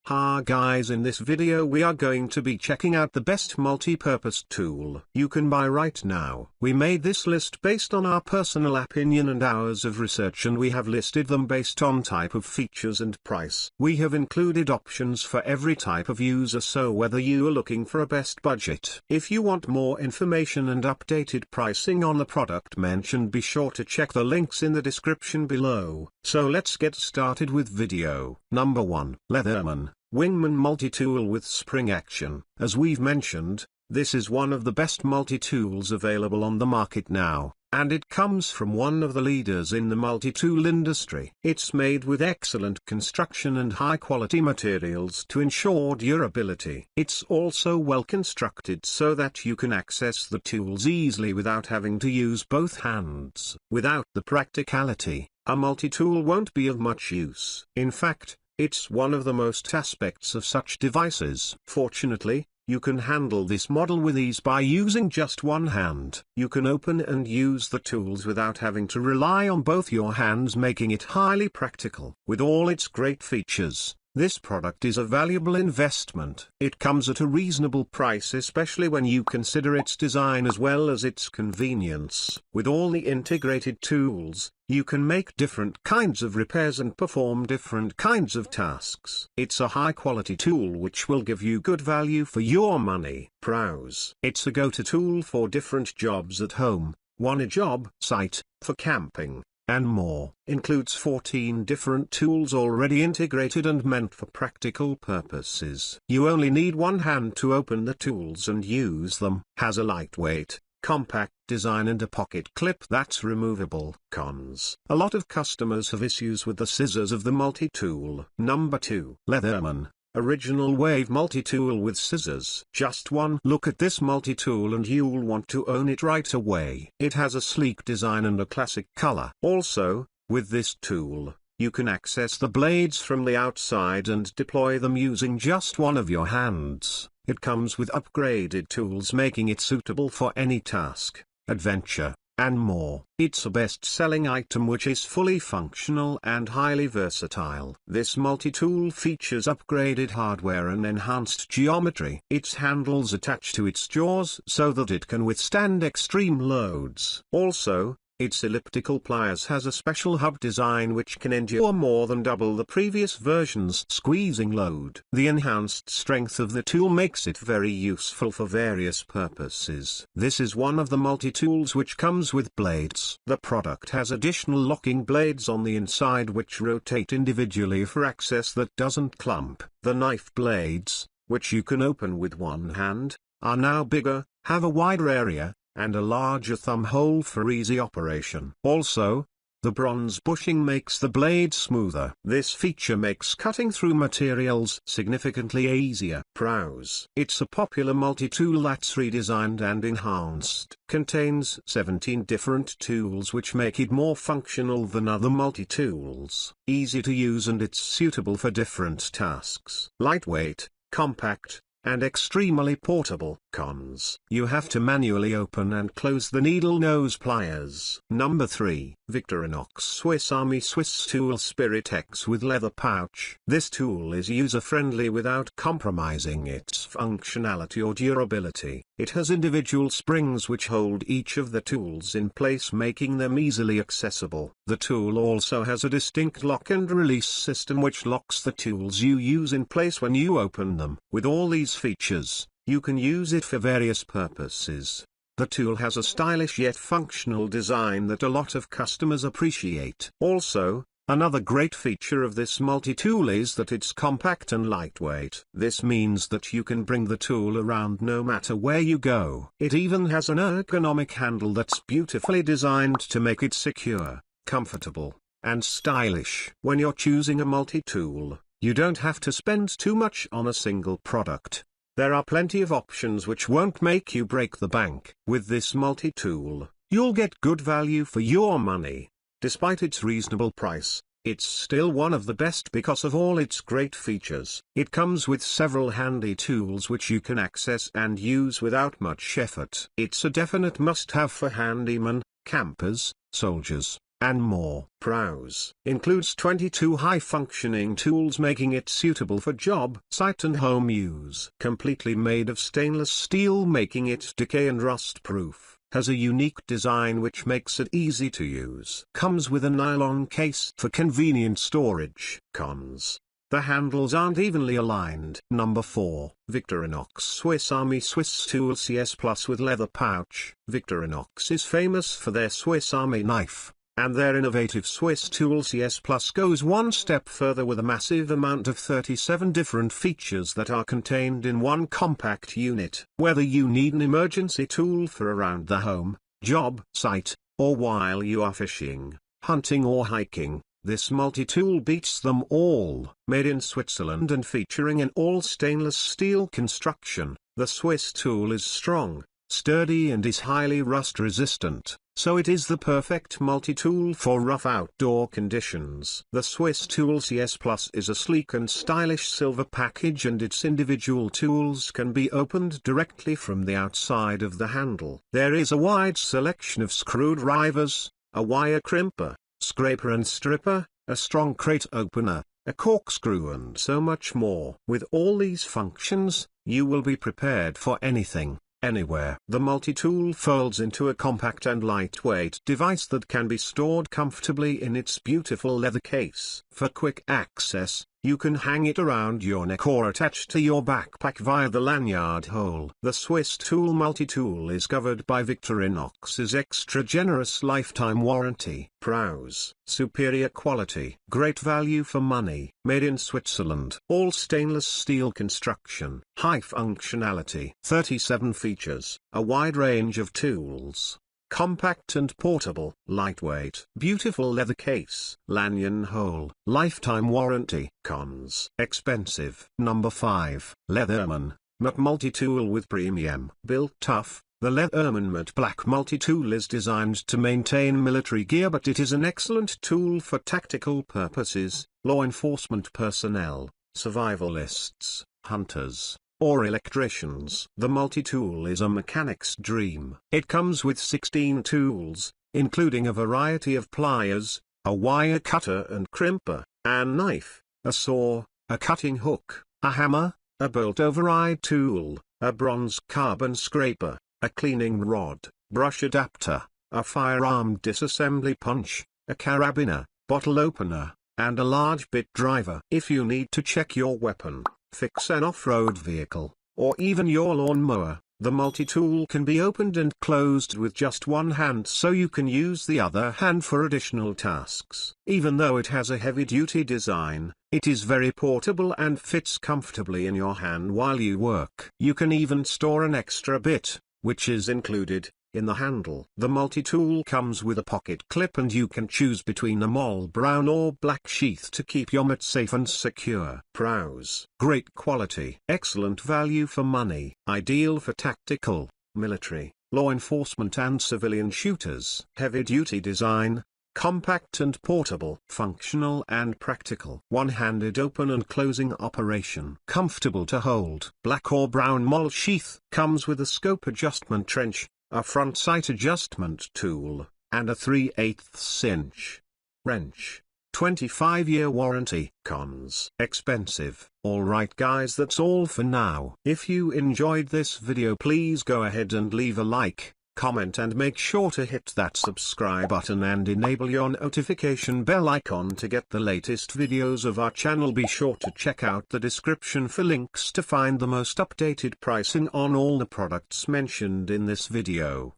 Hi guys, in this video we are going to be checking out the best multi-purpose tool you can buy right now. We made this list based on our personal opinion and hours of research, and we have listed them based on type of features and price. We have included options for every type of user, so whether you are looking for a best budget. If you want more information and updated pricing on the product mentioned, be sure to check the links in the description below. So let's get started with video. Number 1. LEATHERMAN Wingman Multi-Tool with Spring Action. As we've mentioned, this is one of the best multi-tools available on the market now, and it comes from one of the leaders in the multi-tool industry. It's made with excellent construction and high-quality materials to ensure durability. It's also well constructed so that you can access the tools easily without having to use both hands. Without the practicality, a multi-tool won't be of much use. In fact, it's one of the most aspects of such devices. Fortunately, you can handle this model with ease by using just one hand. You can open and use the tools without having to rely on both your hands, making it highly practical. With all its great features, this product is a valuable investment. It comes at a reasonable price, especially when you consider its design as well as its convenience. With all the integrated tools, you can make different kinds of repairs and perform different kinds of tasks. It's a high-quality tool which will give you good value for your money. Pros: it's a go-to tool for different jobs at home, on a job site, for camping, and more. Includes 14 different tools already integrated and meant for practical purposes. You only need one hand to open the tools and use them. Has a lightweight, compact design and a pocket clip that's removable. Cons: a lot of customers have issues with the scissors of the multi-tool. Number 2. LEATHERMAN Original Wave Multi-Tool with Scissors. Just one look at this multi-tool and you'll want to own it right away. It has a sleek design and a classic color. Also, with this tool, you can access the blades from the outside and deploy them using just one of your hands. It comes with upgraded tools, making it suitable for any task, adventure, and more. It's a best-selling item which is fully functional and highly versatile. This multi-tool features upgraded hardware and enhanced geometry. Its handles attach to its jaws so that it can withstand extreme loads. Also, its elliptical pliers has a special hub design which can endure more than double the previous version's squeezing load. The enhanced strength of the tool makes it very useful for various purposes. This is one of the multi-tools which comes with blades. The product has additional locking blades on the inside which rotate individually for access that doesn't clump. The knife blades, which you can open with one hand, are now bigger, have a wider area, and a larger thumb hole for easy operation. Also, the bronze bushing makes the blade smoother. This feature makes cutting through materials significantly easier. Pros: it's a popular multi-tool that's redesigned and enhanced. Contains 17 different tools which make it more functional than other multi-tools. Easy to use and it's suitable for different tasks. Lightweight, compact, and extremely portable. Cons: you have to manually open and close the needle nose pliers. Number 3. Victorinox Swiss Army Swisstool Spirit X with leather pouch. This tool is user-friendly without compromising its functionality or durability. It has individual springs which hold each of the tools in place, making them easily accessible. The tool also has a distinct lock and release system which locks the tools you use in place when you open them. With all these features, you can use it for various purposes. The tool has a stylish yet functional design that a lot of customers appreciate. Also, another great feature of this multi-tool is that it's compact and lightweight. This means that you can bring the tool around no matter where you go. It even has an ergonomic handle that's beautifully designed to make it secure, comfortable, and stylish. When you're choosing a multi-tool, you don't have to spend too much on a single product. There are plenty of options which won't make you break the bank. With this multi-tool, you'll get good value for your money. Despite its reasonable price, it's still one of the best because of all its great features. It comes with several handy tools which you can access and use without much effort. It's a definite must-have for handymen, campers, soldiers, and more. Pros: includes 22 high-functioning tools, making it suitable for job, site and home use. Completely made of stainless steel, making it decay and rust-proof. Has a unique design which makes it easy to use. Comes with a nylon case for convenient storage. Cons: the handles aren't evenly aligned. Number 4. Victorinox Swiss Army Swisstool CS Plus with leather pouch. Victorinox is famous for their Swiss Army knife, and their innovative Swisstool CS Plus goes one step further with a massive amount of 37 different features that are contained in one compact unit. Whether you need an emergency tool for around the home, job site, or while you are fishing, hunting or hiking, this multi-tool beats them all. Made in Switzerland and featuring an all-stainless steel construction, the Swisstool is strong, sturdy and is highly rust-resistant, so it is the perfect multi-tool for rough outdoor conditions. The Swisstool CS Plus is a sleek and stylish silver package, and its individual tools can be opened directly from the outside of the handle. There is a wide selection of screwdrivers, a wire crimper, scraper and stripper, a strong crate opener, a corkscrew and so much more. With all these functions, you will be prepared for anything, anywhere. The multi-tool folds into a compact and lightweight device that can be stored comfortably in its beautiful leather case. For quick access, you can hang it around your neck or attach to your backpack via the lanyard hole. The Swisstool multi-tool is covered by Victorinox's extra generous lifetime warranty. Pros: superior quality, great value for money, made in Switzerland, all stainless steel construction, high functionality, 37 features, a wide range of tools. Compact and portable, lightweight, beautiful leather case, lanyard hole, lifetime warranty. Cons: expensive. Number 5. LEATHERMAN Matte Multi-Tool with Premium. Built tough, the LEATHERMAN Matte Black Multi-Tool is designed to maintain military gear, but it is an excellent tool for tactical purposes, law enforcement personnel, survivalists, hunters, or electricians. The multi-tool is a mechanic's dream. It comes with 16 tools, including a variety of pliers, a wire cutter and crimper, a knife, a saw, a cutting hook, a hammer, a bolt override tool, a bronze carbon scraper, a cleaning rod, brush adapter, a firearm disassembly punch, a carabiner, bottle opener, and a large bit driver. If you need to check your weapon, fix an off-road vehicle, or even your lawnmower, the multi-tool can be opened and closed with just one hand, so you can use the other hand for additional tasks. Even though it has a heavy-duty design, it is very portable and fits comfortably in your hand while you work. You can even store an extra bit, which is included, in the handle. The multi-tool comes with a pocket clip, and you can choose between a mole brown or black sheath to keep your mat safe and secure. Pros: great quality, excellent value for money, ideal for tactical, military, law enforcement and civilian shooters. Heavy-duty design, compact and portable, functional and practical. One-handed open and closing operation. Comfortable to hold. Black or brown mole sheath. Comes with a scope adjustment trench, a front sight adjustment tool, and a 3/8 inch wrench. 25-year warranty. Cons: expensive. Alright guys, that's all for now. If you enjoyed this video, please go ahead and leave a like, comment and make sure to hit that subscribe button and enable your notification bell icon to get the latest videos of our channel. Be sure to check out the description for links to find the most updated pricing on all the products mentioned in this video.